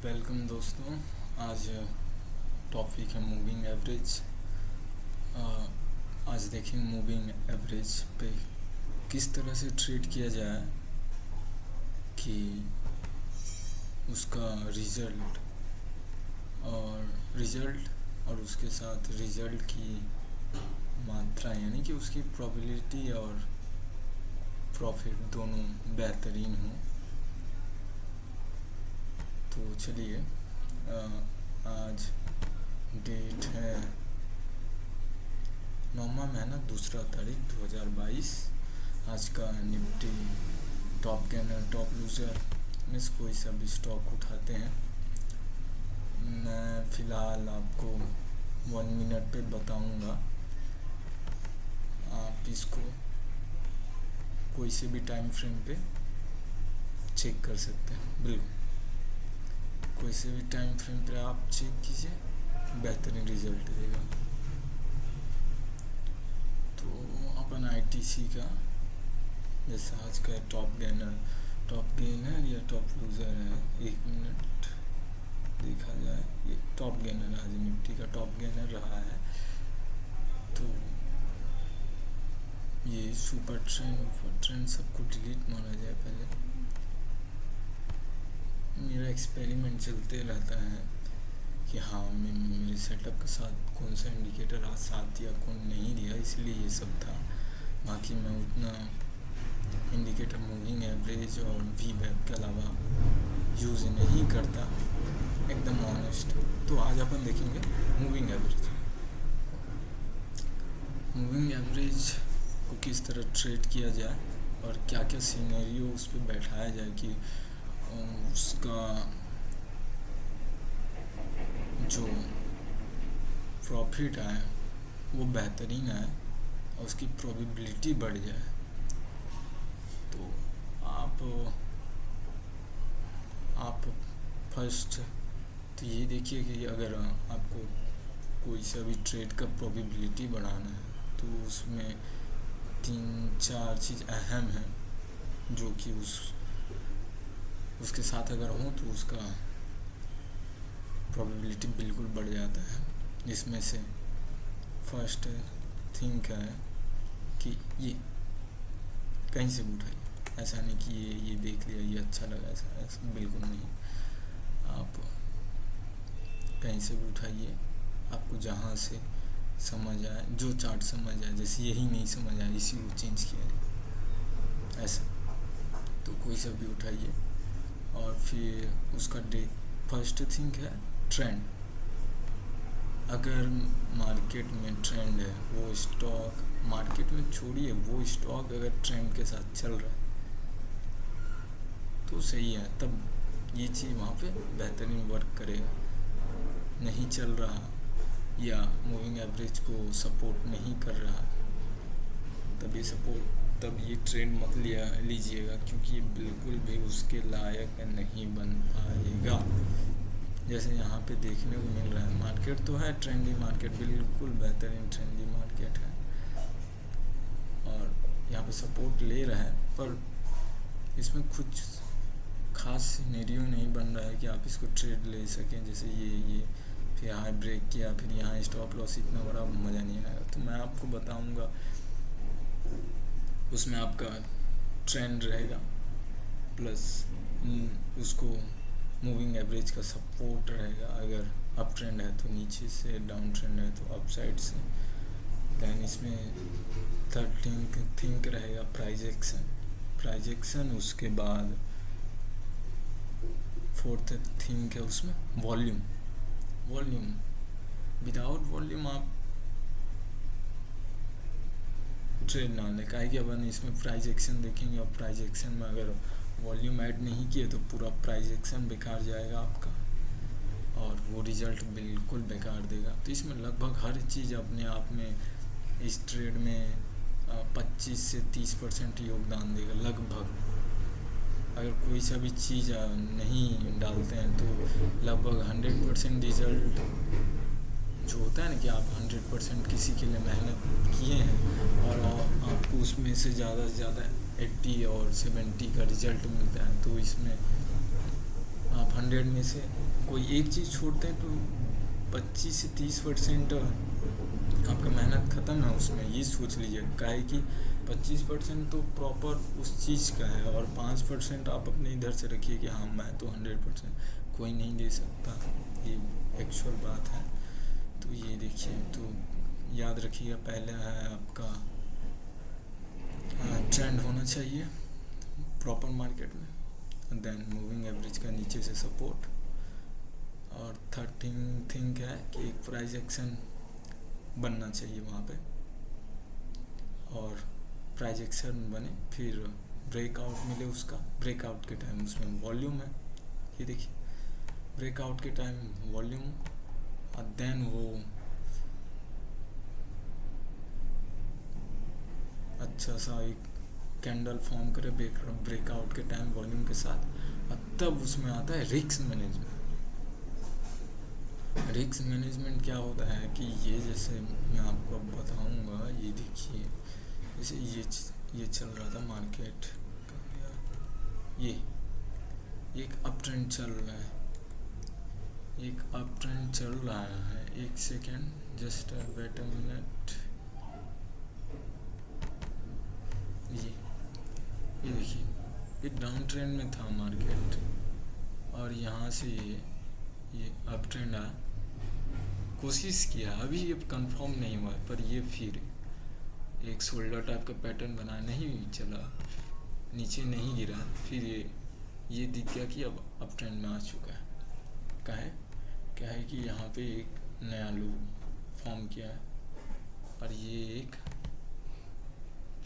Welcome दोस्तों। आज topic है मूविंग एवरेज। आज देखेंगे मूविंग एवरेज पे किस तरह से ट्रेड किया जाए कि उसका रिजल्ट और उसके साथ रिजल्ट की मात्रा यानी कि उसकी प्रोबेबिलिटी और प्रॉफिट दोनों बेहतरीन हो। तो चलिए, आज डेट है 9वां महीना 2 तारीख 2022। आज का Nifty top gainer top loser में से कोई सा भी स्टॉक उठाते हैं। मैं फ़िलहाल आपको 1 मिनट पे बताऊंगा। आप इसको कोई से भी टाइम फ्रेम पे चेक कर सकते हैं। बिल्कुल कोई से भी टाइम फ्रेम पे आप चेक कीजिए, बेहतरीन रिजल्ट देगा। तो अपन आईटीसी का जैसे आज का टॉप गेनर या टॉप लूज़र है। 1 मिनट देखा जाए, ये टॉप गेनर आज निफ्टी का टॉप गेनर रहा है। तो ये सुपर ट्रेंड सबको डिलीट माना जाए। पहले मेरा एक्सपेरिमेंट चलते रहता है कि हाँ, मैं मेरे सेटअप के साथ कौन सा इंडिकेटर आज साथ दिया कौन नहीं दिया, इसलिए ये सब था। बाकी मैं उतना इंडिकेटर मूविंग एवरेज और वी वेब के अलावा यूज़ नहीं करता, एकदम ऑनेस्ट। तो आज अपन देखेंगे मूविंग एवरेज को किस तरह ट्रेड किया जाए और क्या क्या सिनेरियो उस पर बैठाया जाए कि उसका जो प्रॉफिट आए वो बेहतरीन आए और उसकी प्रोबेबिलिटी बढ़ जाए। तो आप फर्स्ट तो ये देखिए कि अगर आपको कोई सा भी ट्रेड का प्रोबेबिलिटी बढ़ाना है तो उसमें 3-4 चीज़ अहम है जो कि उसके साथ अगर हो तो उसका प्रोबेबिलिटी बिल्कुल बढ़ जाता है। जिसमें से फर्स्ट थिंक है कि ये कहीं से भी उठाइए। ऐसा नहीं कि ये देख लिया ये अच्छा लगा, ऐसा बिल्कुल नहीं। आप कहीं से भी उठाइए, आपको जहाँ से समझ आए, जो चार्ट समझ आए। जैसे यही नहीं समझ आए, इसी को चेंज किया जाए ऐसा। तो कोई सा भी उठाइए और फिर उसका फर्स्ट थिंग है ट्रेंड। अगर मार्केट में ट्रेंड है, वो स्टॉक मार्केट में छोड़िए, वो स्टॉक अगर ट्रेंड के साथ चल रहा है तो सही है, तब ये चीज़ वहाँ पे बेहतरीन वर्क करेगा। नहीं चल रहा या मूविंग एवरेज को सपोर्ट नहीं कर रहा, तब ये ट्रेंड मत लीजिएगा, क्योंकि ये बिल्कुल भी उसके लायक नहीं बन पाएगा। जैसे यहाँ पे देखने को मिल रहा है, मार्केट तो है ट्रेंडी मार्केट, बिल्कुल बेहतरीन ट्रेंडी मार्केट है और यहाँ पे सपोर्ट ले रहा है, पर इसमें कुछ खास सिनेरियो नहीं बन रहा है कि आप इसको ट्रेड ले सकें। जैसे ये फिर हाई ब्रेक किया, फिर यहाँ स्टॉप लॉस, इतना बड़ा मज़ा नहीं आएगा। तो मैं आपको बताऊँगा, उसमें आपका ट्रेंड रहेगा प्लस उसको मूविंग एवरेज का सपोर्ट रहेगा। अगर अप ट्रेंड है तो नीचे से, डाउन ट्रेंड है तो अप साइड से। दैन इसमें थर्ड थिंक रहेगा प्राइस एक्शन। उसके बाद फोर्थ थिंक है उसमें वॉल्यूम। विदाउट वॉल्यूम आप ट्रेड ना ले, काहे कि अपन इसमें प्राइस एक्शन देखेंगे और प्राइस एक्शन में अगर वॉल्यूम ऐड नहीं किए तो पूरा प्राइस एक्शन बेकार जाएगा आपका और वो रिज़ल्ट बिल्कुल बेकार देगा। तो इसमें लगभग हर चीज़ अपने आप में इस ट्रेड में 25 से 30% योगदान देगा लगभग। अगर कोई सा भी चीज़ नहीं डालते हैं तो लगभग 100% रिज़ल्ट जो होता है ना कि आप 100% किसी के लिए मेहनत किए हैं और आपको उसमें से ज़्यादा 80 और 70 का रिज़ल्ट मिलता है, तो इसमें आप 100 में से कोई एक चीज़ छोड़ते हैं तो 25 से 30% आपका मेहनत ख़त्म है उसमें, ये सोच लीजिए। क्या है कि 25% तो प्रॉपर उस चीज़ का है, और 5% आप अपने इधर से रखिए कि हाँ मैं तो 100% कोई नहीं दे सकता, ये एक्चुअल बात है। तो ये देखिए, तो याद रखिएगा, पहले है आपका ट्रेंड होना चाहिए प्रॉपर मार्केट में, देन मूविंग एवरेज का नीचे से सपोर्ट, और थर्ड थिंग है कि एक प्राइस एक्शन बनना चाहिए वहाँ पे, और प्राइस एक्शन बने फिर ब्रेकआउट मिले उसका, ब्रेकआउट के टाइम उसमें वॉल्यूम है, ये देखिए ब्रेकआउट के टाइम वॉल्यूम, और देन वो अच्छा सा एक कैंडल फॉर्म करे ब्रेकआउट के टाइम वॉल्यूम के साथ, और तब उसमें आता है रिस्क मैनेजमेंट। रिस्क मैनेजमेंट क्या होता है कि ये जैसे मैं आपको अब बताऊंगा, ये देखिए जैसे ये चल रहा था मार्केट, ये एक अप ट्रेंड चल रहा है, एक अप ट्रेंड चल रहा है, एक second just wait a minute, ये देखिए ये डाउन ट्रेंड में था मार्केट, और यहाँ से ये अप ट्रेंड आया, कोशिश किया, अभी ये कंफर्म नहीं हुआ, पर ये फिर एक शोल्डर टाइप का पैटर्न बना, नहीं चला, नीचे नहीं गिरा, फिर ये दिख गया कि अब अप ट्रेंड में आ चुका है। क्या है कि यहाँ पे एक नया लो फॉर्म किया है, और ये एक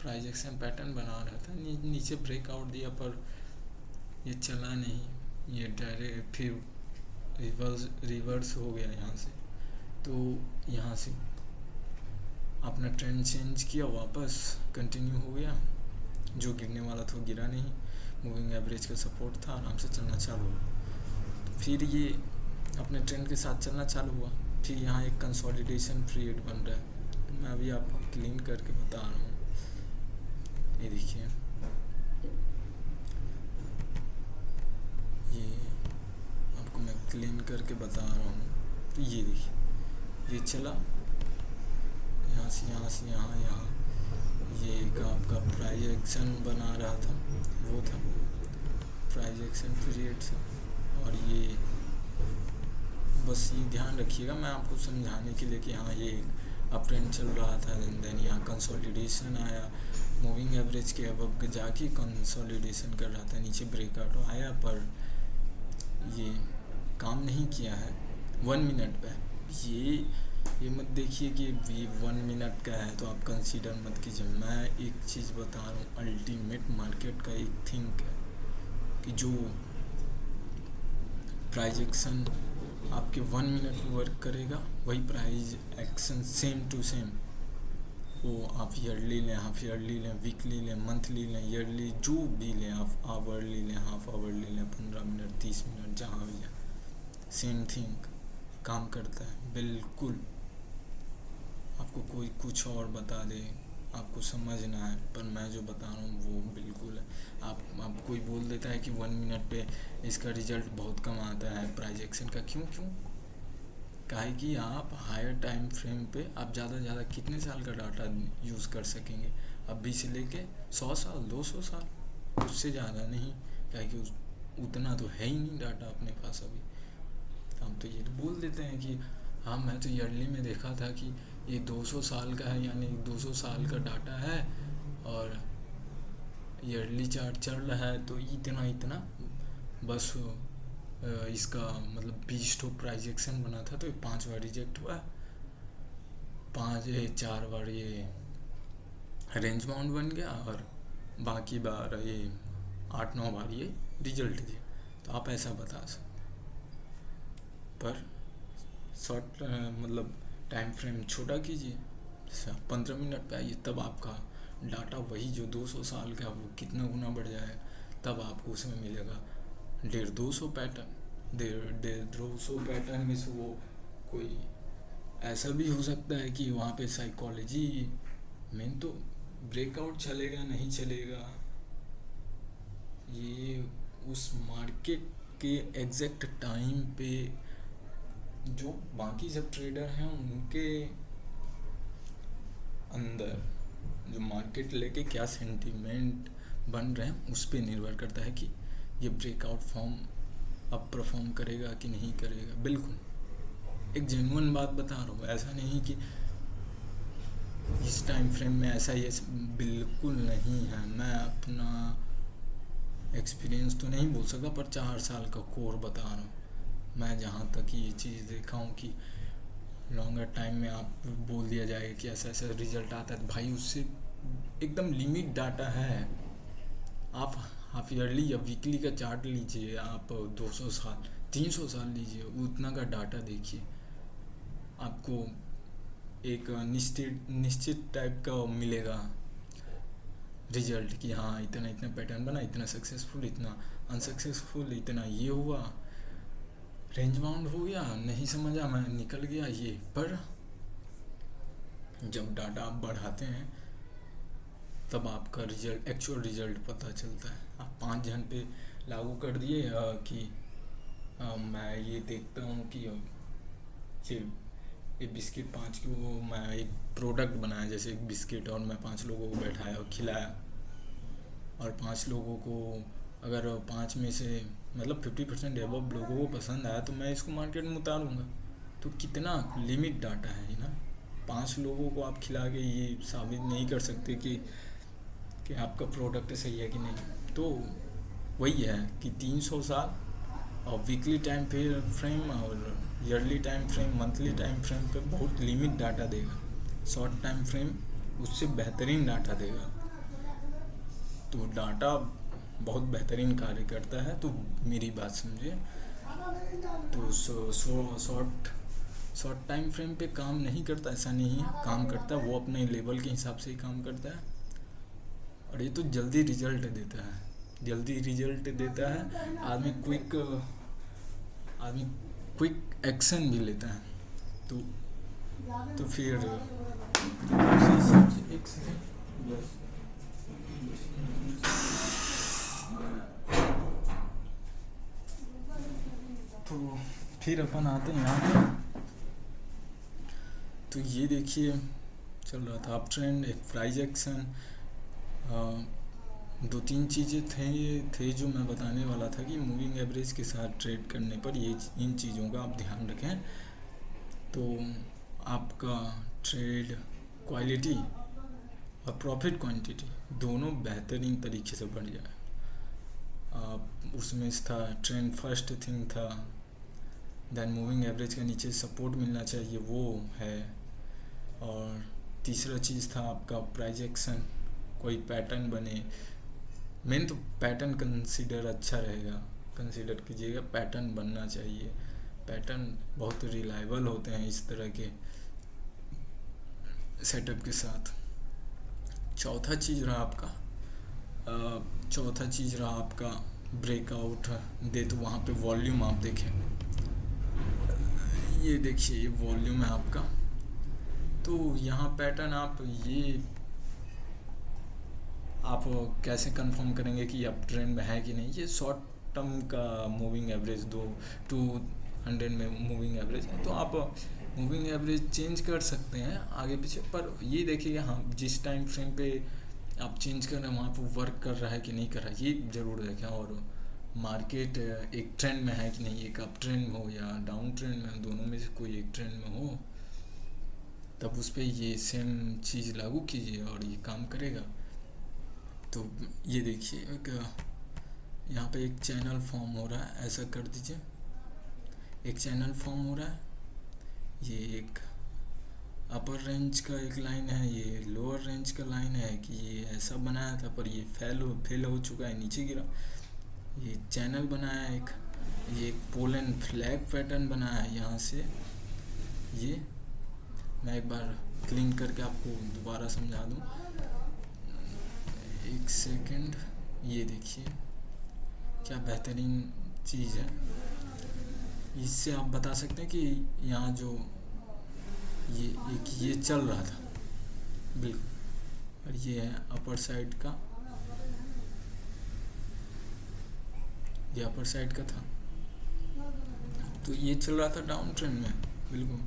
प्राइस एक्शन पैटर्न बना रहा था, नीचे ब्रेकआउट दिया, पर ये चला नहीं, ये डायरेक्ट फिर रिवर्स हो गया यहाँ से, तो यहाँ से अपना ट्रेंड चेंज किया, वापस कंटिन्यू हो गया, जो गिरने वाला था गिरा नहीं, मूविंग एवरेज का सपोर्ट था, आराम से चलना चालू हुआ, फिर ये अपने ट्रेंड के साथ चलना चालू हुआ, फिर यहाँ एक कंसोलिडेशन पीरियड बन रहा है, मैं अभी आपको क्लीन करके बता रहा हूँ, ये देखिए ये आपको मैं क्लीन करके बता रहा हूँ, तो ये देखिए ये चला यहाँ से यहाँ, ये एक आपका प्राइस एक्शन बना रहा था, वो था प्राइस एक्शन पीरियड से, और ये बस ये ध्यान रखिएगा मैं आपको समझाने के लिए कि हाँ ये अप ट्रेंड चल रहा था, देन यहाँ कंसोलिडेशन आया, मूविंग एवरेज के अब जाके कंसोलिडेशन कर रहा था, नीचे ब्रेकआउट आया, पर ये काम नहीं किया है 1 मिनट पे। ये मत देखिए कि ये 1 मिनट का है तो आप कंसीडर मत कीजिए, मैं एक चीज़ बता रहा हूँ, अल्टीमेट मार्केट का एक थिंक है कि जो प्राइस एक्शन आपके 1 मिनट में वर्क करेगा, वही price action same to same, वो आप ईयरली लें, हाफ ईयरली लें, वीकली लें, मंथली लें, ईयरली, जो भी लें, आप आवरली लें, हाफ आवरली लें, 15 मिनट 30 मिनट जहाँ भी जाए, सेम थिंग काम करता है बिल्कुल। आपको कोई कुछ और बता दे, आपको समझना है, पर मैं जो बता रहा हूँ वो बिल्कुल है। आप कोई बोल देता है कि 1 मिनट पे इसका रिजल्ट बहुत कम आता है प्राइस एक्शन का, क्यों काहे कि आप हायर टाइम फ्रेम पे आप ज़्यादा से ज़्यादा कितने साल का डाटा यूज़ कर सकेंगे, अभी से लेके 100 साल 200 साल, उससे ज़्यादा नहीं, काहे कि उतना तो है ही नहीं डाटा अपने पास अभी। हम तो ये तो बोल देते हैं कि हाँ मैं तो ईयरली में देखा था कि ये 200 साल का है, यानी 200 साल का डाटा है, और ईयरली चार्ट चल रहा है, तो इतना बस इसका मतलब 20 तो प्राइस एक्शन बना था, तो 5 बार रिजेक्ट हुआ, 4 बार ये रेंज बाउंड बन गया, और बाकी बार ये 8-9 बार ये रिजल्ट दिया। तो आप ऐसा बता सकते, पर शॉर्ट मतलब टाइम फ्रेम छोटा कीजिए, जैसे 15 मिनट पे आइए, तब आपका डाटा वही जो 200 साल का वो कितना गुना बढ़ जाएगा, तब आपको उसमें मिलेगा 150-200 पैटर्न। 150-200 पैटर्न में से वो कोई ऐसा भी हो सकता है कि वहाँ पे साइकोलॉजी मेन तो ब्रेकआउट चलेगा नहीं चलेगा, ये उस मार्केट के एग्जैक्ट टाइम पे जो बाकी सब ट्रेडर हैं उनके अंदर जो मार्केट लेके क्या सेंटीमेंट बन रहे हैं उस पे निर्भर करता है कि ये ब्रेकआउट फॉर्म अब परफॉर्म करेगा कि नहीं करेगा। बिल्कुल एक जेन्युइन बात बता रहा हूँ, ऐसा नहीं कि इस टाइम फ्रेम में ऐसा ही बिल्कुल नहीं है। मैं अपना एक्सपीरियंस तो नहीं बोल सकता पर 4 साल का कोर बता रहा हूँ। मैं जहाँ तक ये चीज़ देखा हूँ कि लॉन्गर टाइम में आप बोल दिया जाएगा कि ऐसा ऐसा रिजल्ट आता है, भाई उससे एकदम लिमिट डाटा है। आप हाफ ईयरली या वीकली का चार्ट लीजिए, आप 200 साल 300 साल लीजिए, उतना का डाटा देखिए, आपको एक निश्चित टाइप का मिलेगा रिजल्ट कि हाँ इतना इतना पैटर्न बना, इतना सक्सेसफुल, इतना अनसक्सेसफुल, इतना ये हुआ, रेंज बाउंड हो गया, नहीं समझा मैं निकल गया ये। पर जब डाटा आप बढ़ाते हैं तब आपका रिजल्ट, एक्चुअल रिजल्ट पता चलता है। आप 5 जन पे लागू कर दिए कि मैं ये देखता हूँ कि ये बिस्किट 5 की वो मैं एक प्रोडक्ट बनाया, जैसे एक बिस्किट, और मैं 5 लोगों को बैठाया और खिलाया, और 5 लोगों को अगर 5 में से मतलब 50% एबव लोगों को पसंद आया तो मैं इसको मार्केट में उतारूँगा। तो कितना लिमिट डाटा है ना। 5 लोगों को आप खिला के ये साबित नहीं कर सकते कि आपका प्रोडक्ट सही है कि नहीं। तो वही है कि 300 साल और वीकली टाइम फ्रेम और yearly time frame, monthly time frame पे बहुत लिमिट डाटा देगा। शॉर्ट टाइम फ्रेम उससे बेहतरीन डाटा देगा। तो डाटा बहुत बेहतरीन कार्य करता है, तो मेरी बात समझे। तो शॉर्ट टाइम फ्रेम पे काम नहीं करता ऐसा नहीं है, काम करता है, वो अपने लेवल के हिसाब से ही काम करता है। और ये तो जल्दी रिजल्ट देता है, जल्दी रिजल्ट देता है। आदमी क्विक एक्शन भी लेता है। तो फिर उसी हिसाब से एक सेकंड बस। तो फिर अपन आते हैं यहाँ पे। तो ये देखिए चल रहा था अप ट्रेंड, एक प्राइस एक्शन, 2-3 चीज़ें थे जो मैं बताने वाला था कि मूविंग एवरेज के साथ ट्रेड करने पर इन चीज़ों का आप ध्यान रखें तो आपका ट्रेड क्वालिटी और प्रॉफिट क्वांटिटी दोनों बेहतरीन तरीके से बढ़ जाए। उसमें था ट्रेंड, फर्स्ट थिंग था, देन मूविंग एवरेज के नीचे सपोर्ट मिलना चाहिए, वो है। और तीसरा चीज़ था आपका प्राइस एक्शन, कोई पैटर्न बने। मेन तो पैटर्न कंसीडर अच्छा रहेगा, कंसीडर कीजिएगा, पैटर्न बनना चाहिए। पैटर्न बहुत रिलायबल होते हैं इस तरह के सेटअप के साथ। चौथा चीज़ रहा आपका ब्रेकआउट दे तो वहाँ पे वॉल्यूम आप देखें, ये देखिए ये वॉल्यूम है आपका। तो यहाँ पैटर्न आप कैसे कंफर्म करेंगे कि आप ट्रेंड में है कि नहीं। ये शॉर्ट टर्म का मूविंग एवरेज 200 में मूविंग एवरेज है, तो आप मूविंग एवरेज चेंज कर सकते हैं आगे पीछे। पर ये देखिए हाँ जिस टाइम फ्रेम पे आप चेंज कर रहे हैं वहाँ पर वर्क कर रहा है कि नहीं कर रहा है, ये ज़रूर देखें। और मार्केट एक ट्रेंड में है कि नहीं, एक अप ट्रेंड में हो या डाउन ट्रेंड में हो, दोनों में से कोई एक ट्रेंड में हो, तब उस पर ये सेम चीज़ लागू कीजिए और ये काम करेगा। तो ये देखिए यहाँ पे एक चैनल फॉर्म हो रहा है, ऐसा कर दीजिए, एक चैनल फॉर्म हो रहा है। ये एक अपर रेंज का एक लाइन है, ये लोअर रेंज का लाइन है कि ये ऐसा बनाया था पर ये फेल हो चुका है, नीचे गिरा। ये चैनल बनाया एक, ये एक पोल एंड फ्लैग पैटर्न बनाया है। यहाँ से ये मैं एक बार क्लीन करके आपको दोबारा समझा दूँ, एक सेकंड। ये देखिए क्या बेहतरीन चीज़ है, इससे आप बता सकते हैं कि यहाँ जो ये चल रहा था बिल्कुल, और ये है अपर साइड का, ये अपर साइड का था, तो ये चल रहा था डाउन ट्रेंड में, बिल्कुल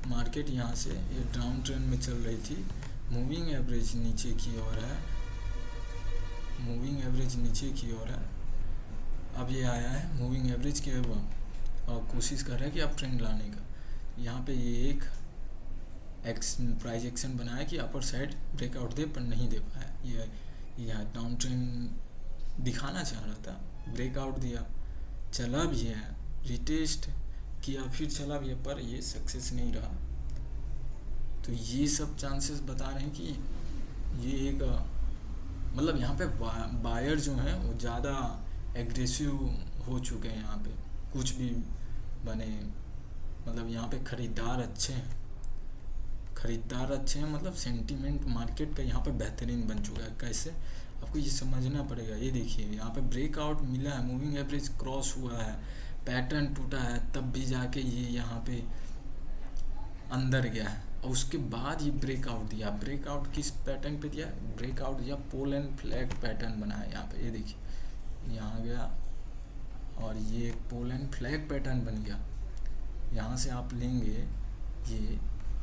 मार्केट यहाँ से ये डाउन ट्रेंड में चल रही थी। मूविंग एवरेज नीचे की ओर है, मूविंग एवरेज नीचे की ओर है। अब ये आया है मूविंग एवरेज के अब और कोशिश कर रहा है कि अब ट्रेंड लाने का। यहाँ पे ये एक प्राइस एक्शन बनाया कि अपर साइड ब्रेकआउट दे, पर नहीं दे पाया। ये डाउन ट्रेंड दिखाना चाह रहा था, ब्रेकआउट दिया, चला भी है, रिटेस्ट किया, फिर चला भी है, पर ये सक्सेस नहीं रहा। तो ये सब चांसेस बता रहे हैं कि ये एक मतलब यहाँ पे बायर जो हैं वो ज़्यादा एग्रेसिव हो चुके हैं। यहाँ पे कुछ भी बने, मतलब यहाँ पे खरीदार अच्छे हैं, मतलब सेंटीमेंट मार्केट का यहाँ पे बेहतरीन बन चुका है। कैसे, आपको ये समझना पड़ेगा। ये देखिए यहाँ पे ब्रेकआउट मिला है, मूविंग एवरेज क्रॉस हुआ है, पैटर्न टूटा है, तब भी जाके ये यहाँ पे अंदर गया है और उसके बाद ये ब्रेकआउट दिया। ब्रेकआउट किस पैटर्न पे दिया? ब्रेकआउट दिया पोल एंड फ्लैग पैटर्न बनाया यहाँ पे। ये देखिए यहाँ गया और ये एक पोल एंड फ्लैग पैटर्न बन गया। यहाँ से आप लेंगे ये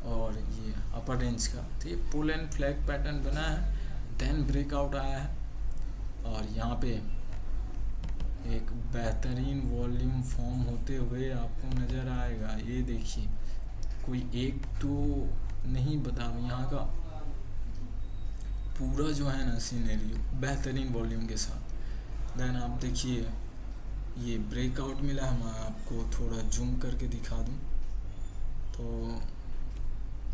और ये अपर रेंज का, तो ये पोल एंड फ्लैग पैटर्न बना है, देन ब्रेकआउट आया है और यहाँ पे एक बेहतरीन वॉल्यूम फॉर्म होते हुए आपको नज़र आएगा। ये देखिए कोई एक तो नहीं बता, यहाँ का पूरा जो है ना सीनेरियो बेहतरीन वॉल्यूम के साथ। देन आप देखिए ये ब्रेकआउट मिला है, मैं आपको थोड़ा जूम करके दिखा दूँ तो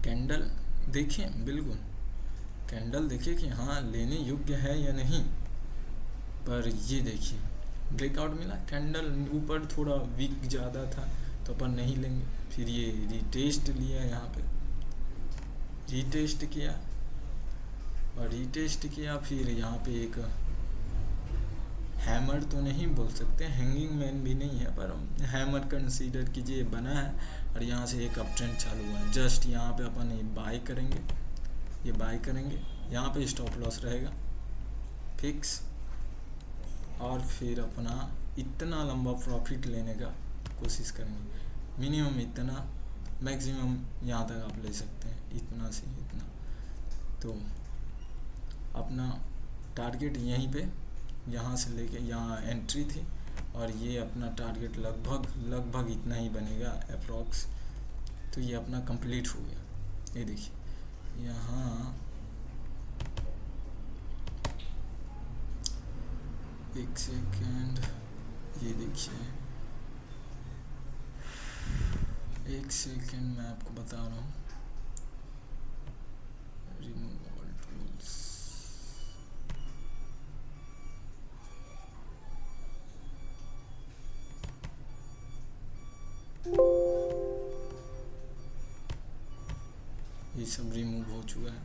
कैंडल देखें, बिल्कुल कैंडल देखिए कि हाँ लेने योग्य है या नहीं। पर ये देखिए ब्रेकआउट मिला, कैंडल ऊपर थोड़ा वीक ज़्यादा था तो अपन नहीं लेंगे। फिर ये रीटेस्ट लिया, यहाँ पे रीटेस्ट किया और रीटेस्ट किया, फिर यहाँ पे एक हैमर तो नहीं बोल सकते, हैंगिंग मैन भी नहीं है, पर हैमर कंसीडर कीजिए बना है और यहाँ से एक अप ट्रेंड चालू हुआ है। जस्ट यहाँ पे अपन ये बाय करेंगे, ये बाय करेंगे, यहाँ पे स्टॉप लॉस रहेगा फिक्स और फिर अपना इतना लंबा प्रॉफिट लेने का कोशिश करेंगे। मिनिमम इतना, मैक्सिमम यहाँ तक आप ले सकते हैं, इतना से इतना। तो अपना टारगेट यहीं पे, यहाँ से लेके यहाँ एंट्री थी और ये अपना टारगेट लगभग इतना ही बनेगा अप्रॉक्स। तो ये अपना कंप्लीट हो गया। ये देखिए यहाँ एक सेकेंड, ये देखिए एक सेकेंड मैं आपको बता रहा हूँ। रिमूव ऑल टूल्स, ये सब रिमूव हो चुका है।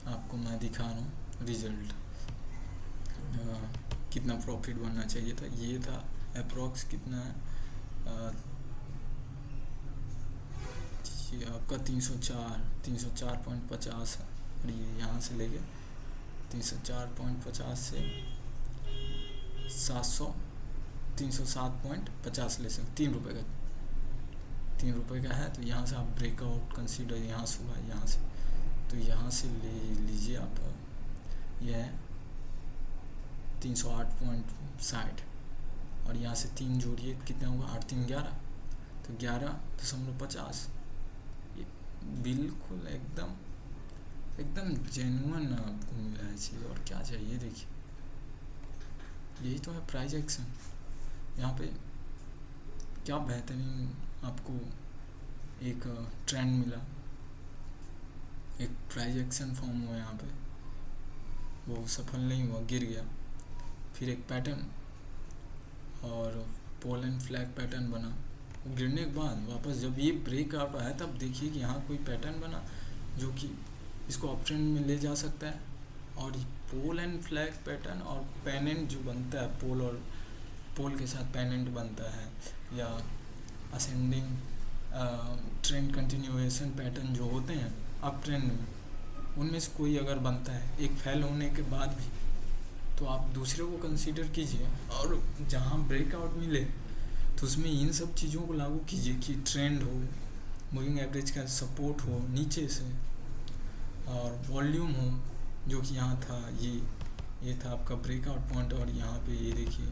आपको मैं दिखा रहा हूँ रिजल्ट, कितना प्रॉफिट बनना चाहिए था। ये था अप्रॉक्स कितना है, ये आपका 304.50 है और ये यहाँ से लेके 304.50 से 307.50 ले सकते, 3 रुपये का, 3 रुपये का है। तो यहाँ से आप ब्रेकआउट कंसीडर यहाँ से हुआ है, यहाँ से, तो यहाँ से ले लीजिए आप। यह है 308.60 और यहाँ से 3 जोड़िए, कितना होगा, 8 3 11, तो 11.50। ये बिल्कुल एकदम जेन्युइन आपको मिला है चीज़, और क्या चाहिए। देखिए यही तो है प्राइस एक्शन। यहाँ पे क्या बेहतरीन आपको एक ट्रेंड मिला, एक प्राइस एक्शन फॉर्म हुआ यहाँ पे, वो सफल नहीं हुआ, गिर गया। फिर एक पैटर्न और पोल एंड फ्लैग पैटर्न बना, गिरने के बाद वापस जब ये ब्रेकआउट आया तब देखिए कि यहाँ कोई पैटर्न बना जो कि इसको अप ट्रेंड में ले जा सकता है। और पोल एंड फ्लैग पैटर्न और पेनेंट जो बनता है, पोल और पोल के साथ पेनेंट बनता है, या असेंडिंग ट्रेंड कंटिन्यूएशन पैटर्न जो होते हैं अप ट्रेंड में, उनमें से कोई अगर बनता है एक फेल होने के बाद भी, तो आप दूसरे को कंसीडर कीजिए, और जहाँ ब्रेकआउट मिले तो उसमें इन सब चीज़ों को लागू कीजिए कि ट्रेंड हो, मूविंग एवरेज का सपोर्ट हो नीचे से, और वॉल्यूम हो जो कि यहाँ था, ये था आपका ब्रेकआउट पॉइंट, और यहाँ पे ये देखिए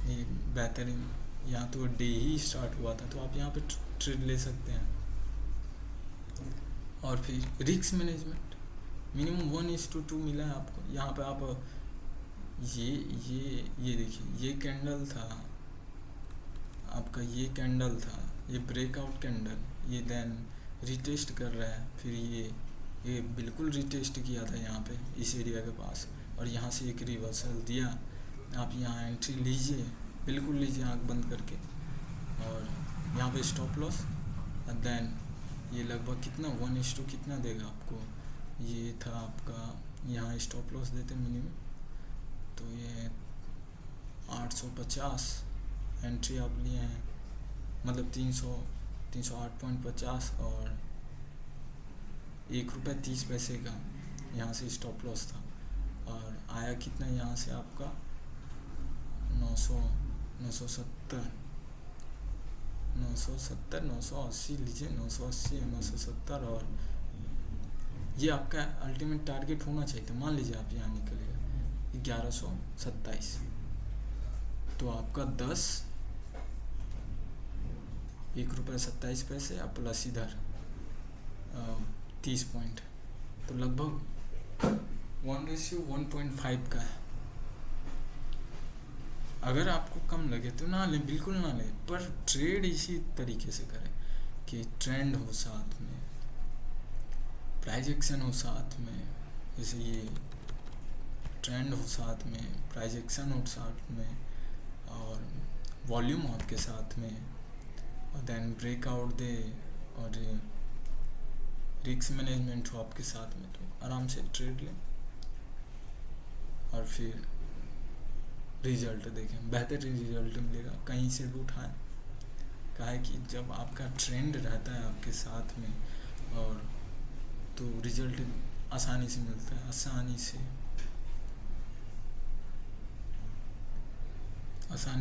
ये बेहतरीन, यहाँ तो डे ही स्टार्ट हुआ था, तो आप यहाँ पे ट्रेड ले सकते हैं। और फिर रिस्क मैनेजमेंट मिनिमम 1:2 मिला है आपको। यहाँ पे आप ये देखिए, ये कैंडल था आपका, ये कैंडल था, ये ब्रेकआउट कैंडल, ये देन रिटेस्ट कर रहा है, फिर ये बिल्कुल रिटेस्ट किया था यहाँ पे इस एरिया के पास, और यहाँ से एक रिवर्सल दिया। आप यहाँ एंट्री लीजिए, बिल्कुल लीजिए आँख बंद करके, और यहाँ पे स्टॉप लॉस, और देन ये लगभग कितना 1:2 कितना देगा आपको, ये था आपका, यहाँ स्टॉप लॉस देते मिनिमम, तो ये 850 एंट्री आप लिए हैं, मतलब 308.50, और ₹1.30 का यहाँ से स्टॉप लॉस था, और आया कितना यहाँ से आपका 970 980 लीजिए, 980 970, और ये आपका अल्टीमेट टारगेट होना चाहिए। तो मान लीजिए आप यहाँ निकल गए 1127, तो आपका 10 ₹1.27 और प्लस इधर 30 पॉइंट, तो लगभग 1:1.5 का है। अगर आपको कम लगे तो ना लें, बिल्कुल ना लें, पर ट्रेड इसी तरीके से करें कि ट्रेंड हो साथ में, प्राइस एक्शन हो साथ में, जैसे ये ट्रेंड हो साथ में, प्राइस एक्शन हो साथ में, और वॉल्यूम आपके साथ में, और देन ब्रेकआउट दे, और रिस्क मैनेजमेंट हो आपके साथ में, तो आराम से ट्रेड लें, और फिर रिजल्ट देखें, बेहतर रिजल्ट मिलेगा। कहीं से भी उठाएं, कहा है कि जब आपका ट्रेंड रहता है आपके साथ में, और तो रिजल्ट आसानी से मिलता है, आसानी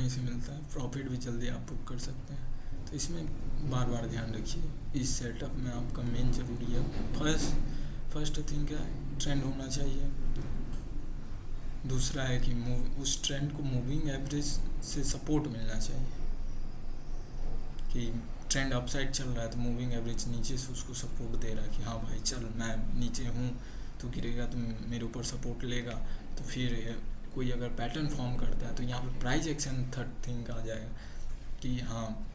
से मिलता है, प्रॉफिट भी जल्दी आप बुक कर सकते हैं। तो इसमें बार बार ध्यान रखिए, इस सेटअप में आपका मेन ज़रूरी है, फर्स्ट थिंग क्या है, ट्रेंड होना चाहिए। दूसरा है कि उस ट्रेंड को मूविंग एवरेज से सपोर्ट मिलना चाहिए, कि ट्रेंड अपसाइड चल रहा है तो मूविंग एवरेज नीचे से उसको सपोर्ट दे रहा है कि हाँ भाई चल, मैं नीचे हूँ तो गिरेगा तो मेरे ऊपर सपोर्ट लेगा। तो फिर कोई अगर पैटर्न फॉर्म करता है तो यहाँ पे प्राइस एक्शन थर्ड थिंग आ जाएगा, कि हाँ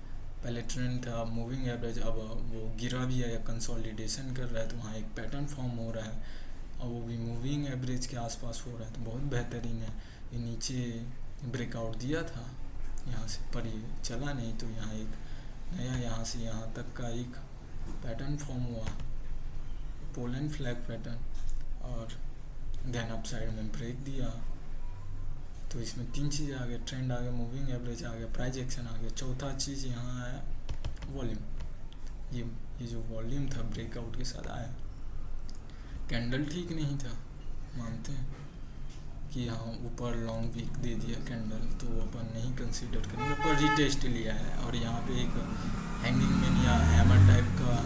पहले ट्रेंड था, मूविंग एवरेज अब वो गिरा भी है या कंसोलिडेशन कर रहा है, तो वहाँ एक पैटर्न फॉर्म हो रहा है, और वो भी मूविंग एवरेज के आसपास हो रहा है, तो बहुत बेहतरीन है। ये नीचे ब्रेकआउट दिया था यहाँ से, पर ये चला नहीं, तो यहाँ एक नया यहाँ से यहाँ तक का एक पैटर्न फॉर्म हुआ, पोलैंड फ्लैग पैटर्न, और देन अप साइड में ब्रेक दिया। तो इसमें 3 चीज़ आ गए, ट्रेंड आ गया, मूविंग एवरेज आ गया, प्राइस एक्शन आ गया, चौथा चीज़ यहाँ आया वॉल्यूम। ये जो वॉल्यूम था ब्रेकआउट के साथ आया। कैंडल ठीक नहीं था, मानते हैं कि हाँ ऊपर लॉन्ग वीक दे दिया कैंडल, तो अपन नहीं कंसीडर करेंगे, पर रिटेस्ट लिया है, और यहाँ पे एक हैंगिंग मैन या हैमर टाइप का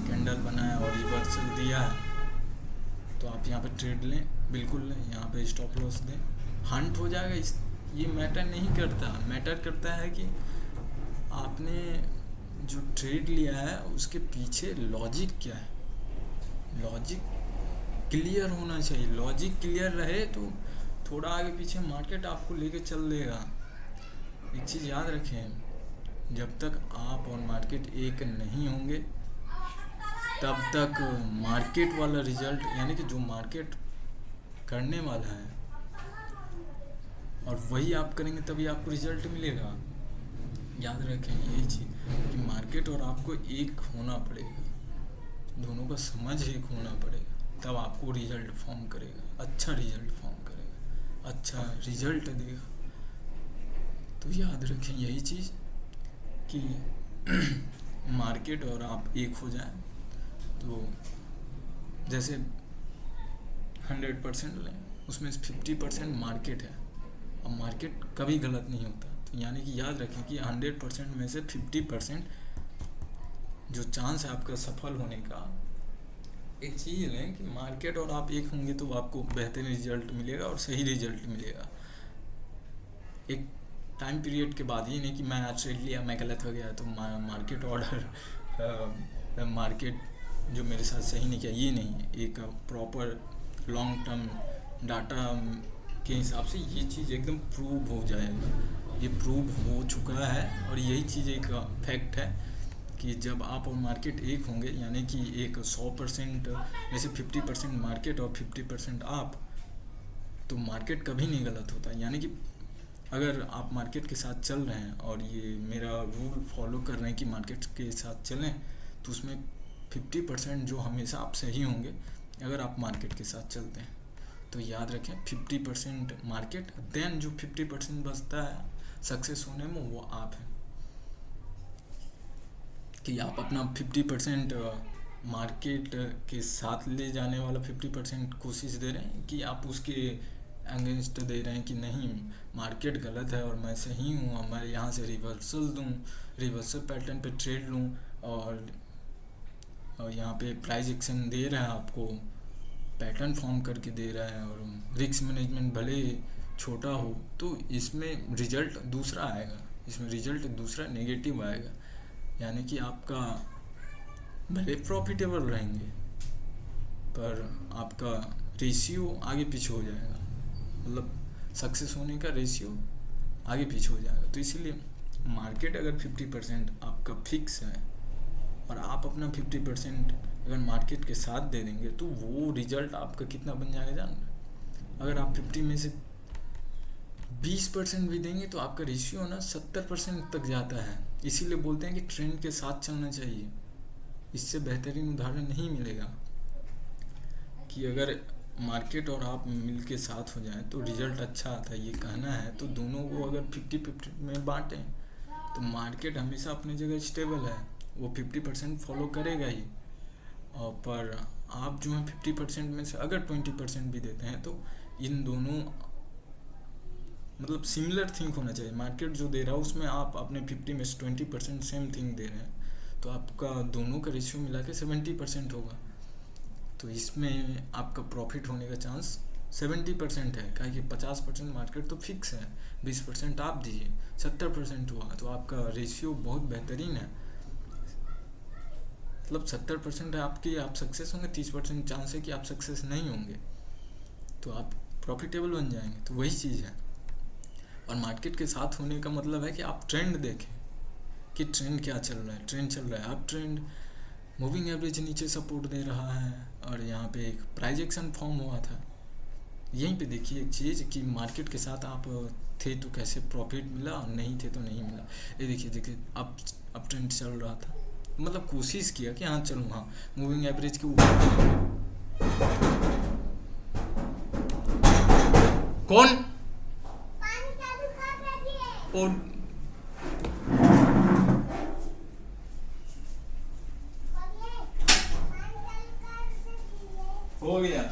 कैंडल बनाया और रिवर्सल दिया है, तो आप यहाँ पे ट्रेड लें, बिल्कुल लें, यहाँ पे स्टॉप लॉस दें, हंट हो जाएगा। ये मैटर नहीं करता, मैटर करता है कि आपने जो ट्रेड लिया है उसके पीछे लॉजिक क्या है, लॉजिक क्लियर होना चाहिए। लॉजिक क्लियर रहे तो थोड़ा आगे पीछे मार्केट आपको लेके चल देगा। एक चीज़ याद रखें, जब तक आप और मार्केट एक नहीं होंगे तब तक मार्केट वाला रिजल्ट, यानी कि जो मार्केट करने वाला है और वही आप करेंगे तभी आपको रिजल्ट मिलेगा। याद रखें यही चीज़ कि मार्केट और आपको एक होना पड़ेगा, दोनों का समझ एक होना पड़ेगा, तब आपको रिजल्ट फॉर्म करेगा, अच्छा रिजल्ट फॉर्म करेगा, अच्छा रिजल्ट देगा। तो याद रखें यही चीज़ कि मार्केट और आप एक हो जाएं, तो जैसे 100% लें, उसमें 50% मार्केट है। अब मार्केट कभी गलत नहीं होता, तो यानी कि याद रखें कि 100% में से 50% जो चांस है आपका सफल होने का। एक चीज़ लें कि मार्केट और आप एक होंगे तो आपको बेहतर रिजल्ट मिलेगा और सही रिजल्ट मिलेगा एक टाइम पीरियड के बाद। ये नहीं कि मैं आज ट्रेड लिया मैं गलत हो गया तो मार्केट ऑर्डर मार्केट जो मेरे साथ सही नहीं किया, ये नहीं है। एक प्रॉपर लॉन्ग टर्म डाटा के हिसाब से ये चीज़ एकदम प्रूव हो जाएगा, ये प्रूव हो चुका है। और यही चीज़ एक फैक्ट है कि जब आप और मार्केट एक होंगे, यानी कि एक 100% में से 50% मार्केट और 50% आप, तो मार्केट कभी नहीं गलत होता। यानी कि अगर आप मार्केट के साथ चल रहे हैं और ये मेरा रूल फॉलो कर रहे हैं कि मार्केट के साथ चलें, तो उसमें 50% जो हमेशा आप सही होंगे अगर आप मार्केट के साथ चलते हैं। तो याद रखें 50% मार्केट, देन जो 50% बचता है सक्सेस होने में वो आप हैं। कि आप अपना 50% मार्केट के साथ ले जाने वाला 50% कोशिश दे रहे हैं, कि आप उसके अगेंस्ट दे रहे हैं कि नहीं मार्केट गलत है और मैं सही हूँ, और मैं यहाँ से रिवर्सल दूँ, रिवर्सल पैटर्न पे ट्रेड लूँ, और यहाँ पे प्राइस एक्शन दे रहा है आपको, पैटर्न फॉर्म करके दे रहा है, और रिस्क मैनेजमेंट भले छोटा हो तो इसमें रिजल्ट दूसरा आएगा, इसमें रिजल्ट दूसरा नेगेटिव आएगा। यानी कि आपका भले प्रॉफिटेबल रहेंगे पर आपका रेशियो आगे पीछे हो जाएगा, मतलब सक्सेस होने का रेशियो आगे पीछे हो जाएगा। तो इसीलिए मार्केट अगर 50% आपका फिक्स है और आप अपना 50% अगर मार्केट के साथ दे देंगे तो वो रिजल्ट आपका कितना बन जाएगा जान। अगर आप 50 में से 20% भी देंगे तो आपका रेशियो ना 70% तक जाता है। इसीलिए बोलते हैं कि ट्रेंड के साथ चलना चाहिए, इससे बेहतरीन उदाहरण नहीं मिलेगा। कि अगर मार्केट और आप मिल के साथ हो जाएं तो रिजल्ट अच्छा आता है, ये कहना है। तो दोनों को अगर 50-50 में बांटें तो मार्केट हमेशा अपनी जगह स्टेबल है, वो 50% फॉलो करेगा ही। और पर आप जो है 50% में से अगर 20% भी देते हैं तो इन दोनों मतलब सिमिलर थिंक होना चाहिए। मार्केट जो दे रहा है उसमें आप अपने 50 में से 20% सेम थिंग दे रहे हैं, तो आपका दोनों का रेशियो मिला के 70% होगा। तो इसमें आपका प्रॉफिट होने का चांस 70% है, क्या कि 50% मार्केट तो फिक्स है, 20% आप दीजिए, 70% हुआ तो आपका रेशियो बहुत बेहतरीन है। मतलब 70% है आपकी, आप सक्सेस होंगे, 30% चांस है कि आप सक्सेस नहीं होंगे, तो आप प्रॉफिटेबल बन जाएंगे। तो वही चीज़ है। और मार्केट के साथ होने का मतलब है कि आप ट्रेंड देखें कि ट्रेंड क्या चल रहा है। ट्रेंड चल रहा है अप ट्रेंड, मूविंग एवरेज नीचे सपोर्ट दे रहा है, और यहाँ पे एक प्राइस एक्शन फॉर्म हुआ था। यहीं पे देखिए एक चीज़ कि मार्केट के साथ आप थे तो कैसे प्रॉफिट मिला, और नहीं थे तो नहीं मिला। ये देखिए अप ट्रेंड चल रहा था, मतलब कोशिश किया कि हाँ चलूँ, हाँ मूविंग एवरेज के ऊपर। कौन और हो गया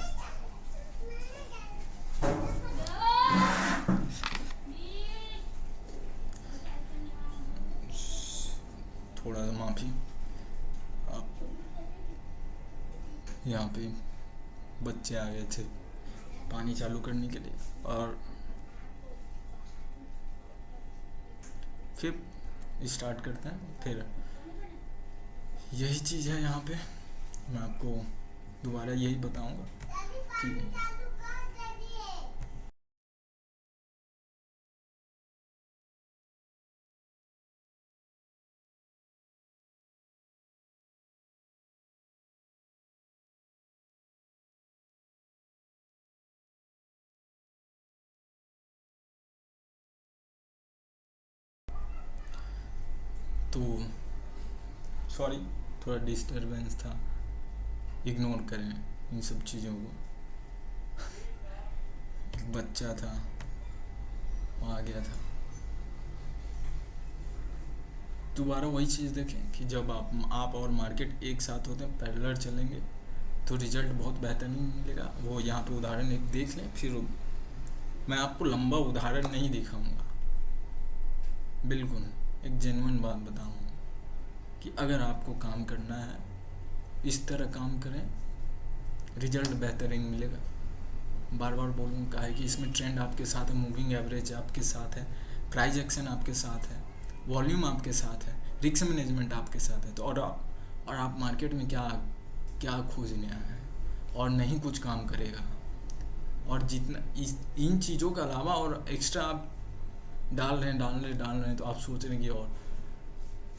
थोड़ा सा माफ़ी। आप यहाँ पे बच्चे आ गए थे पानी चालू करने के लिए, और फिर स्टार्ट करते हैं। फिर यही चीज़ है यहाँ पे, मैं आपको दोबारा यही बताऊंगा कि तो सॉरी थोड़ा डिस्टरबेंस था, इग्नोर करें इन सब चीज़ों को। एक बच्चा था वो आ गया था। दोबारा वही चीज़ देखें कि जब आप और मार्केट एक साथ होते हैं, पैरेलल चलेंगे, तो रिजल्ट बहुत बेहतरीन मिलेगा। वो यहाँ पे उदाहरण एक देख लें, फिर मैं आपको लंबा उदाहरण नहीं दिखाऊंगा, बिल्कुल एक जेन्युइन बात बताऊंगा कि अगर आपको काम करना है इस तरह काम करें, रिजल्ट बेहतरीन मिलेगा। बार बार बोलूँगा है कि इसमें ट्रेंड आपके साथ है, मूविंग एवरेज आपके साथ है, प्राइस एक्शन आपके साथ है, वॉल्यूम आपके साथ है, रिस्क मैनेजमेंट आपके साथ है। तो और आप मार्केट में क्या क्या खोजने आए हैं और नहीं कुछ काम करेगा। और जितना इन चीज़ों के अलावा और एक्स्ट्रा आप डाल रहे हैं तो आप सोच रहे हैं कि और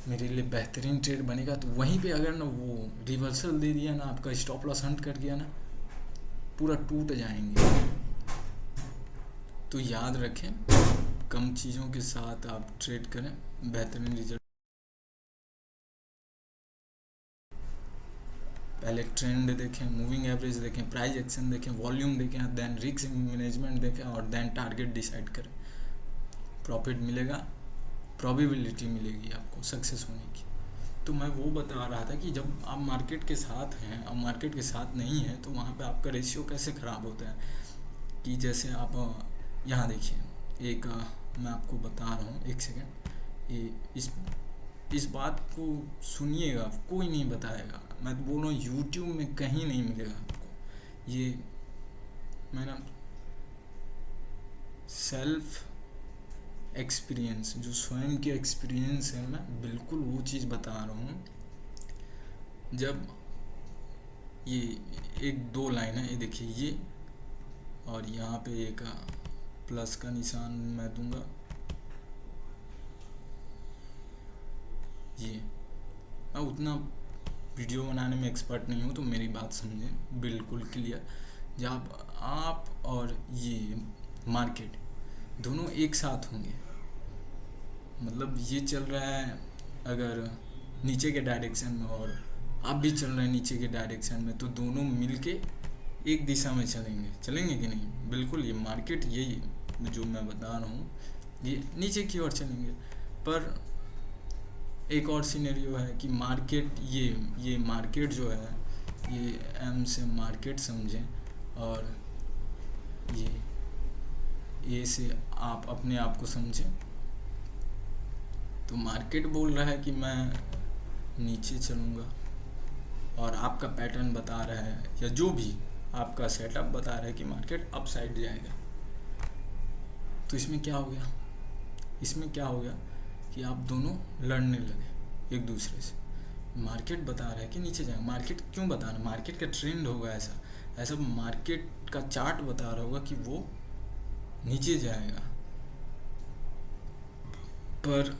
मेरे लिए बेहतरीन ट्रेड बनेगा। तो वहीं पे अगर ना वो रिवर्सल दे दिया ना, आपका स्टॉप लॉस हंट कर गया ना, पूरा टूट जाएंगे। तो याद रखें, कम चीज़ों के साथ आप ट्रेड करें, बेहतरीन रिजल्ट। पहले ट्रेंड देखें, मूविंग एवरेज देखें, प्राइस एक्शन देखें, वॉल्यूम देखें, देन रिस्क मैनेजमेंट देखें और देन टारगेट डिसाइड करें। प्रॉफिट मिलेगा, प्रोबेबिलिटी मिलेगी आपको सक्सेस होने की। तो मैं वो बता रहा था कि जब आप मार्केट के साथ हैं और मार्केट के साथ नहीं हैं तो वहाँ पे आपका रेशियो कैसे ख़राब होता है। कि जैसे आप यहाँ देखिए, एक मैं आपको बता रहा हूँ, एक सेकेंड, ये इस बात को सुनिएगा, कोई नहीं बताएगा। मैं तो बोल रहा हूँ यूट्यूब में कहीं नहीं मिलेगा आपको। ये मैं ना सेल्फ एक्सपीरियंस, जो स्वयं के एक्सपीरियंस है, मैं बिल्कुल वो चीज़ बता रहा हूँ। जब ये एक दो लाइन है, ये देखिए, ये और यहाँ पे एक प्लस का निशान मैं दूंगा, ये मैं उतना वीडियो बनाने में एक्सपर्ट नहीं हूँ, तो मेरी बात समझें बिल्कुल क्लियर। जब आप और ये मार्केट दोनों एक साथ होंगे, मतलब ये चल रहा है अगर नीचे के डायरेक्शन में और आप भी चल रहे हैं नीचे के डायरेक्शन में, तो दोनों मिलके एक दिशा में चलेंगे कि नहीं। बिल्कुल ये मार्केट, यही जो मैं बता रहा हूँ, ये नीचे की ओर चलेंगे। पर एक और सिनेरियो है कि मार्केट, ये मार्केट जो है, ये एम से मार्केट समझें और ये ए से आप अपने आप को समझें। तो मार्केट बोल रहा है कि मैं नीचे चलूँगा और आपका पैटर्न बता रहा है, या जो भी आपका सेटअप बता रहा है कि मार्केट अप साइड जाएगा। तो इसमें क्या हो गया, कि आप दोनों लड़ने लगे एक दूसरे से। मार्केट बता रहा है कि नीचे जाएगा। मार्केट क्यों बता रहा है? मार्केट का ट्रेंड होगा ऐसा मार्केट का चार्ट बता रहा होगा कि वो नीचे जाएगा, पर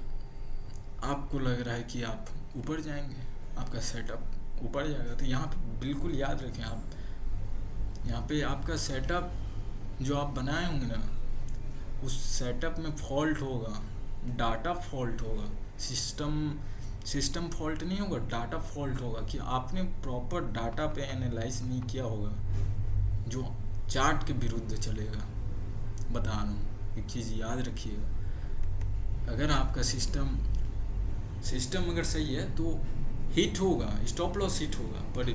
आपको लग रहा है कि आप ऊपर जाएंगे, आपका सेटअप ऊपर जाएगा। तो यहाँ पे बिल्कुल याद रखें, आप यहाँ पे आपका सेटअप जो आप बनाए होंगे ना, उस सेटअप में फॉल्ट होगा, डाटा फॉल्ट होगा, सिस्टम फॉल्ट नहीं होगा, डाटा फॉल्ट होगा कि आपने प्रॉपर डाटा पे एनालाइज नहीं किया होगा, जो चार्ट के विरुद्ध चलेगा। बता रहा हूँ, एक चीज़ याद रखिएगा, अगर आपका सिस्टम अगर सही है तो हिट होगा, स्टॉप लॉस हिट होगा, पर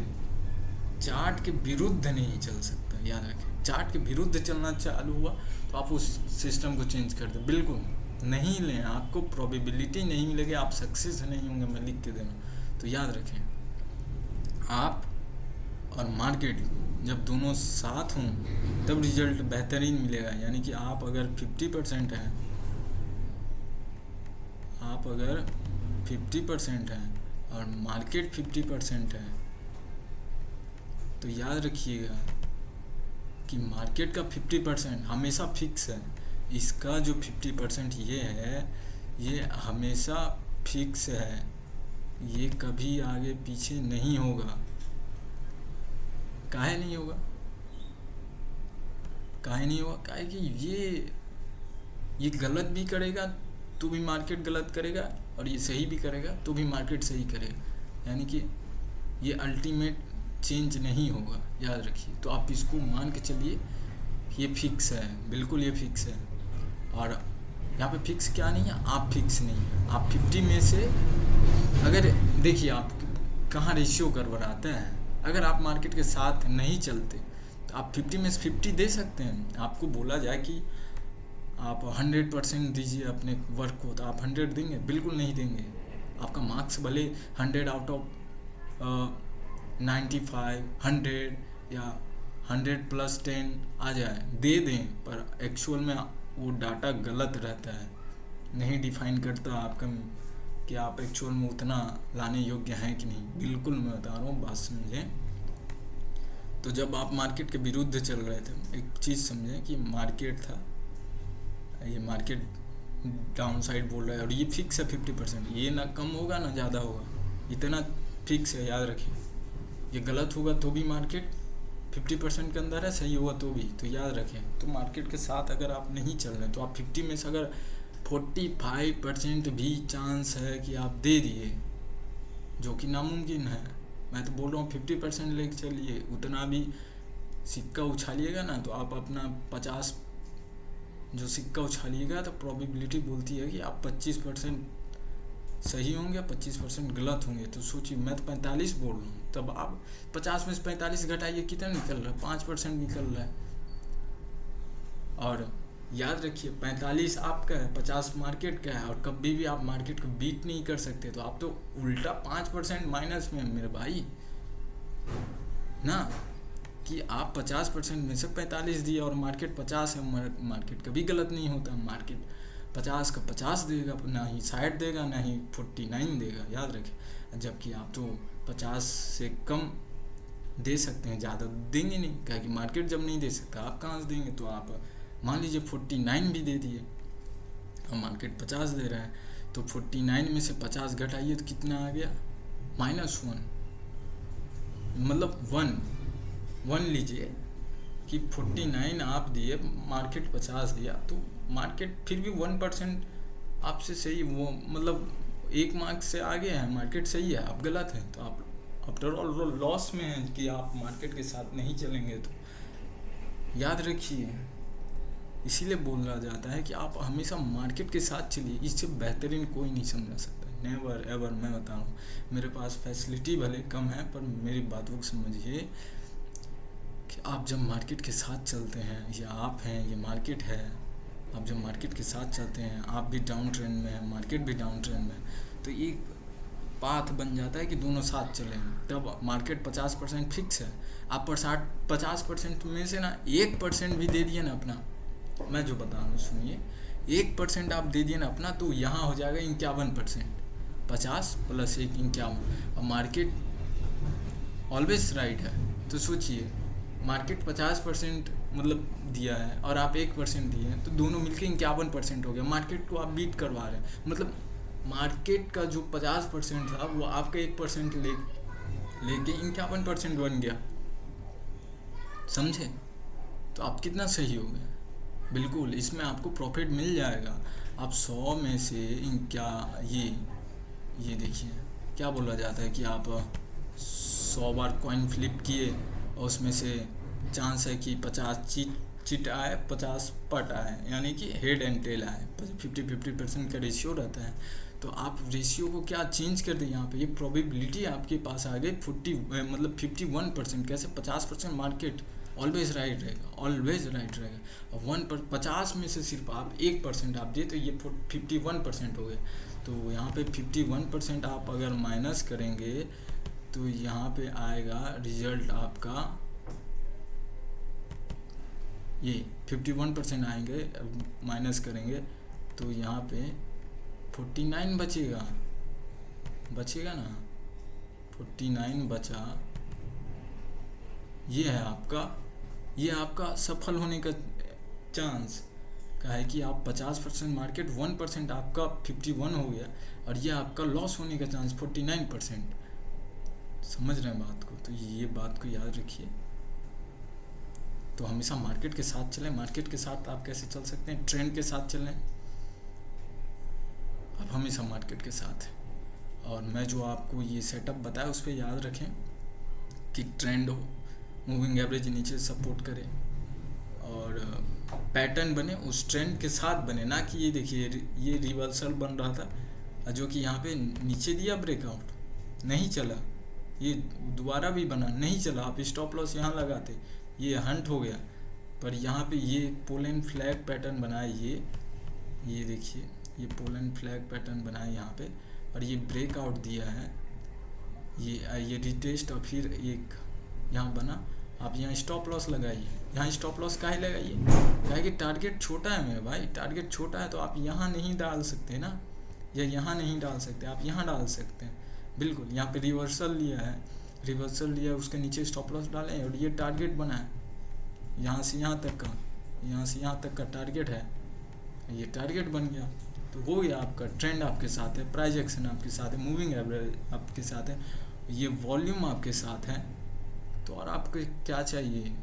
चार्ट के विरुद्ध नहीं चल सकता। याद रखें, चार्ट के विरुद्ध चलना चालू हुआ तो आप उस सिस्टम को चेंज कर दे। बिल्कुल नहीं लें, आपको प्रोबेबिलिटी नहीं मिलेगी, आप सक्सेस नहीं होंगे, मैं लिख के दे रहा हूँ। तो याद रखें, आप और मार्केट जब दोनों साथ हों तब रिजल्ट बेहतरीन मिलेगा। यानी कि आप अगर 50% हैं, और मार्केट 50% है, तो याद रखिएगा कि मार्केट का 50% हमेशा फिक्स है। इसका जो 50% ये है, ये हमेशा फिक्स है, ये कभी आगे पीछे नहीं होगा। काहे नहीं होगा? काहे कि ये गलत भी करेगा तो भी मार्केट गलत करेगा, और ये सही भी करेगा तो भी मार्केट सही करेगा। यानी कि ये अल्टीमेट चेंज नहीं होगा, याद रखिए। तो आप इसको मान के चलिए, ये फिक्स है, बिल्कुल ये फिक्स है। और यहाँ पे फिक्स क्या नहीं है, आप फिक्स नहीं है। आप 50 में से अगर देखिए आप कहाँ रेशियो गड़बड़ाता है, अगर आप मार्केट के साथ नहीं चलते तो आप 50 में से 50 दे सकते हैं। आपको बोला जाए कि आप 100% दीजिए अपने वर्क को, तो आप 100 देंगे? बिल्कुल नहीं देंगे। आपका मार्क्स भले 100 आउट ऑफ 95, 100 या 100+10 आ जाए, दे दें, पर एक्चुअल में वो डाटा गलत रहता है, नहीं डिफाइन करता आपका कि आप एक्चुअल में उतना लाने योग्य हैं कि नहीं। बिल्कुल मैं बता रहा हूँ, बात समझें। तो जब आप मार्केट के विरुद्ध चल रहे थे, एक चीज़ समझें कि मार्केट था, ये मार्केट डाउन साइड बोल रहा है और ये फिक्स है 50%, ये ना कम होगा ना ज़्यादा होगा, इतना फिक्स है, याद रखिए। ये गलत होगा तो भी मार्केट 50% के अंदर है, सही हुआ तो भी, तो याद रखें। तो मार्केट के साथ अगर आप नहीं चल रहे तो आप 50 में से अगर 45% भी चांस है कि आप दे दिए, जो कि नामुमकिन है, मैं तो बोल रहा हूँ 50% लेके चलिए, उतना भी सिक्का उछालिएगा ना तो आप अपना 50 जो सिक्का उछालिएगा तो प्रोबेबिलिटी बोलती है कि आप 25% सही होंगे, 25% गलत होंगे। तो सोचिए, मैं तो 45 बोल रहा हूँ, तब आप 50 में से 45 घटाइए, कितना निकल रहा है? 5% निकल रहा है। और याद रखिए 45 आपका है, 50 मार्केट का है, और कभी भी आप मार्केट को बीट नहीं कर सकते, तो आप तो उल्टा 5% माइनस में मेरे भाई ना, कि आप 50% में से 45 दिए और मार्केट 50 है। मार्केट कभी गलत नहीं होता, मार्केट 50 का 50 देगा, ना ही 60 देगा, ना ही 49 देगा, याद रखें। जबकि आप तो 50 से कम दे सकते हैं, ज़्यादा देंगे नहीं, क्या कि मार्केट जब नहीं दे सकता आप कहाँ से देंगे। तो आप मान लीजिए 49 भी दे दिए और मार्केट 50 दे रहा है, तो 49 में से 50 घटाइए तो कितना आ गया? -1, मतलब 1 लीजिए कि 49 आप दिए, मार्केट 50 दिया, तो मार्केट फिर भी 1% आपसे सही, वो मतलब 1 मार्क से आगे है, मार्केट सही है, आप गलत हैं। तो आप आफ्टर ऑल लॉस में हैं कि आप मार्केट के साथ नहीं चलेंगे। तो याद रखिए, इसीलिए बोला जाता है कि आप हमेशा मार्केट के साथ चलिए, इससे बेहतरीन कोई नहीं समझा सकता। नेवर एवर, मैं बता रहा हूँ, मेरे पास फैसिलिटी भले कम है, पर मेरी बातों को समझिए कि आप जब मार्केट के साथ चलते हैं, ये आप हैं, ये मार्केट है, आप जब मार्केट के साथ चलते हैं, आप भी डाउन ट्रेंड में हैं, मार्केट भी डाउन ट्रेंड में, तो एक पाथ बन जाता है कि दोनों साथ चलें। तब मार्केट 50% फिक्स है, आप 50% में से ना 1% भी दे दिए ना अपना, मैं जो बता रहा हूँ सुनिए, 1% आप दे दिए ना अपना, तो यहाँ हो जाएगा 51%, 50 + 1 51, और मार्केट ऑलवेज राइट है। तो सोचिए, मार्केट 50% मतलब दिया है और आप 1% दिए हैं, तो दोनों मिलकर 51% हो गया। मार्केट को आप बीट करवा रहे हैं, मतलब मार्केट का जो 50% था वो आपका 1% लेके 51% बन गया, समझे? तो आप कितना सही हो गए। बिल्कुल, इसमें आपको प्रॉफिट मिल जाएगा। आप 100 में से ये देखिए क्या बोला जाता है कि आप 100 बार कॉइन फ्लिप किए और उसमें से चांस है कि 50 चिट आए, 50 पट आए, यानी कि हेड एंड टेल आए। 50-50% का रेशियो रहता है। तो आप रेशियो को क्या चेंज कर दें यहाँ पे, ये प्रोबेबिलिटी आपके पास आ गई 51%। कैसे? 50% मार्केट ऑलवेज राइट रहेगा, ऑलवेज राइट रहेगा, और 50 में से सिर्फ आप 1% आप दिए, तो ये 51% हो गए। तो यहाँ पे 51% आप अगर माइनस करेंगे तो यहाँ पे आएगा रिजल्ट आपका, ये 51% आएंगे, माइनस करेंगे तो यहाँ पे 49 बचेगा ना, 49 बचा। ये है आपका सफल होने का चांस का है कि आप 50% मार्केट, 1% आपका 51 हो गया, और ये आपका लॉस होने का चांस 49%। समझ रहे हैं बात को? तो ये बात को याद रखिए। तो हमेशा मार्केट के साथ चलें। मार्केट के साथ आप कैसे चल सकते हैं? ट्रेंड के साथ चलें, आप हमेशा मार्केट के साथ हैं। और मैं जो आपको ये सेटअप बताया उस पर याद रखें कि ट्रेंड हो, मूविंग एवरेज नीचे सपोर्ट करे और पैटर्न बने, उस ट्रेंड के साथ बने, ना कि ये देखिए ये रिवर्सल बन रहा था जो कि यहाँ पे नीचे दिया, ब्रेकआउट नहीं चला, ये दोबारा भी बना, नहीं चला, आप स्टॉप लॉस यहाँ लगाते, ये हंट हो गया। पर यहाँ पे ये पोलन फ्लैग पैटर्न बनाया, ये देखिए, ये पोलन फ्लैग पैटर्न बनाया यहाँ पे, और ये ब्रेकआउट दिया है, ये रिटेस्ट, और फिर एक यहाँ बना। आप यहाँ स्टॉप लॉस लगाइए, यहाँ स्टॉप लॉस काहे लगाइए, काहे कि टारगेट छोटा है मेरे भाई, टारगेट छोटा है तो आप यहाँ नहीं डाल सकते ना, या यहाँ नहीं डाल सकते, आप यहाँ डाल सकते हैं। बिल्कुल, यहाँ पे रिवर्सल लिया है, रिवर्सल लिया है, उसके नीचे स्टॉप लॉस डालें, और ये टारगेट बना है यहाँ से यहाँ तक का, यहाँ से यहाँ तक का टारगेट है, ये टारगेट बन गया। तो हो गया आपका, ट्रेंड आपके साथ है, प्राइस एक्शन आपके साथ है, मूविंग एवरेज आपके साथ है, ये वॉल्यूम आपके साथ है, तो और आपको क्या चाहिए,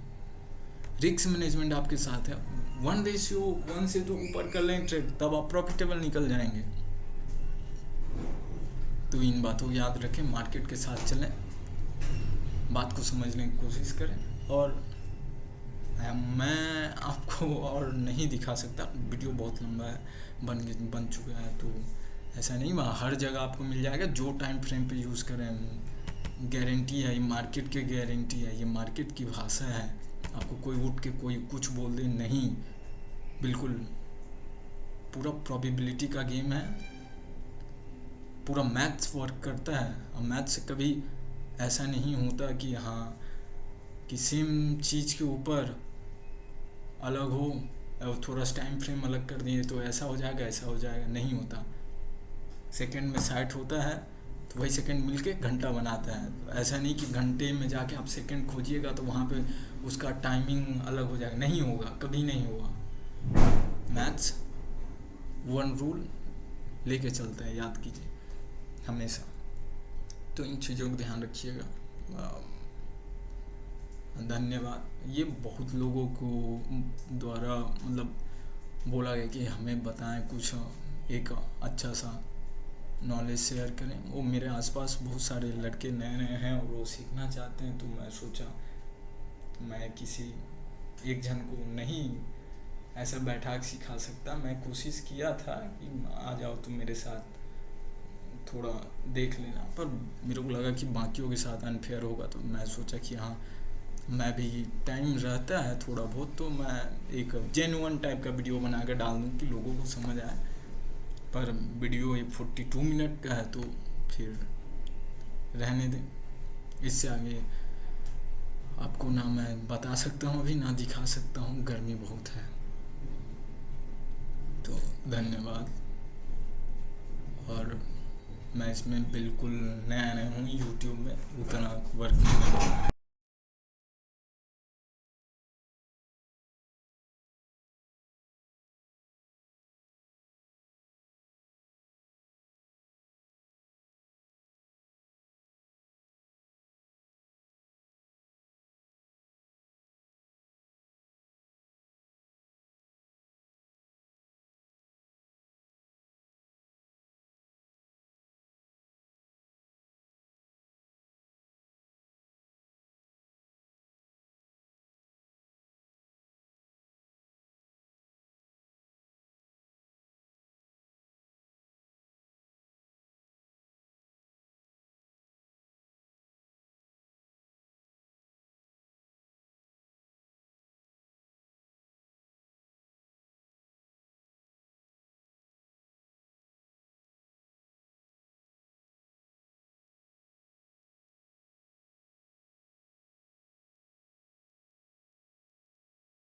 रिस्क मैनेजमेंट आपके साथ है। 1:1 से तो ऊपर कर लें ट्रेड, तब आप प्रॉफिटेबल निकल जाएंगे। तो इन बातों को याद रखें, मार्केट के साथ चलें, बात को समझने की कोशिश करें। और मैं आपको और नहीं दिखा सकता, वीडियो बहुत लंबा है, बन चुका है, तो ऐसा नहीं, हर जगह आपको मिल जाएगा, जो टाइम फ्रेम पे यूज़ करें, गारंटी है, ये मार्केट की गारंटी है, ये मार्केट की भाषा है। आपको कोई उठ के कोई कुछ बोल दे, नहीं, बिल्कुल पूरा प्रोबेबिलिटी का गेम है, पूरा मैथ्स वर्क करता है। और मैथ्स से कभी ऐसा नहीं होता कि हाँ कि सेम चीज़ के ऊपर अलग हो और थोड़ा टाइम फ्रेम अलग कर दिए तो ऐसा हो जाएगा, ऐसा हो जाएगा, नहीं होता। सेकंड में 60 होता है तो वही सेकंड मिलके घंटा बनाता है, तो ऐसा नहीं कि घंटे में जाके आप सेकंड खोजिएगा तो वहाँ पे उसका टाइमिंग अलग हो जाएगा, नहीं होगा, कभी नहीं होगा। मैथ्स वन रूल लेके चलता है, याद कीजिए हमेशा। तो इन चीज़ों को ध्यान रखिएगा। धन्यवाद। ये बहुत लोगों को द्वारा मतलब बोला गया कि हमें बताएं कुछ, एक अच्छा सा नॉलेज शेयर करें। वो मेरे आसपास बहुत सारे लड़के नए नए हैं और वो सीखना चाहते हैं, तो मैं सोचा मैं किसी एक जन को नहीं ऐसा बैठा के सिखा सकता। मैं कोशिश किया था कि आ जाओ तुम मेरे साथ, थोड़ा देख लेना, पर मेरे को लगा कि बाकियों के साथ अनफेयर होगा, तो मैं सोचा कि हाँ मैं भी, टाइम रहता है थोड़ा बहुत, तो मैं एक जेन्युइन टाइप का वीडियो बना कर डाल दूँ कि लोगों को समझ आए। पर वीडियो ये 42 मिनट का है तो फिर रहने दें, इससे आगे आपको ना मैं बता सकता हूँ अभी, ना दिखा सकता हूँ, गर्मी बहुत है। तो धन्यवाद। और मैं इसमें बिल्कुल नया हूँ, यूट्यूब में उतना वर्क नहीं करता।